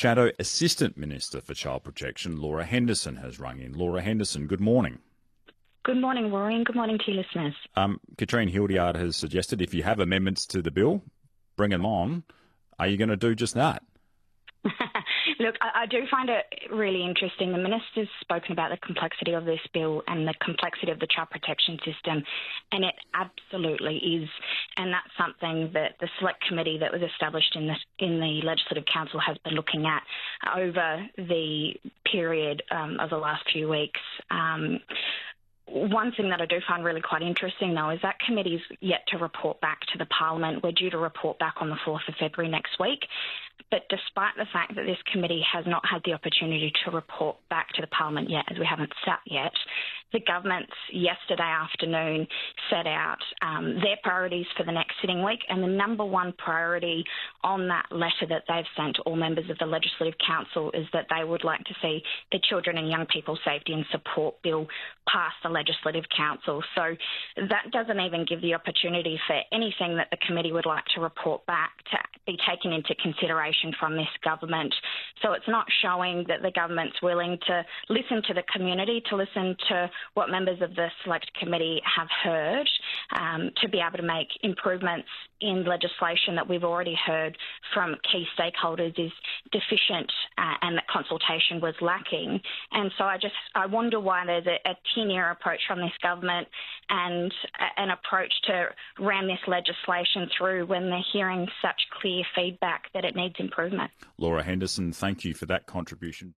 Shadow Assistant Minister for Child Protection, Laura Henderson, has rung in. Laura Henderson, good morning. Good morning, Rory, and good morning to your listeners. Katrine Hildyard has suggested if you have amendments to the bill, bring them on. Are you going to do just that? Look, I do find it really interesting. The Minister's spoken about the complexity of this bill and the complexity of the child protection system, and it absolutely is. And that's something that the select committee that was established in the Legislative Council has been looking at over the period of the last few weeks. One thing that I do find really quite interesting, though, is that committee's yet to report back to the Parliament. We're due to report back on the 4th of February next week. But despite the fact that this committee has not had the opportunity to report back to the Parliament yet, as we haven't sat yet, the government yesterday afternoon set out their priorities for the next sitting week, and the number one priority on that letter that they've sent to all members of the Legislative Council is that they would like to see the Children and Young People Safety and Support Bill pass the Legislative Council. So that doesn't even give the opportunity for anything that the committee would like to report back to be taken into consideration from this government. So it's not showing that the government's willing to listen to the community, to listen to what members of the Select Committee have heard, to be able to make improvements in legislation that we've already heard from key stakeholders is deficient and that consultation was lacking. And so I wonder why there's a tin-ear approach from this government and an approach to ram this legislation through when they're hearing such clear feedback that it needs improvement. Laura Henderson, thank you for that contribution.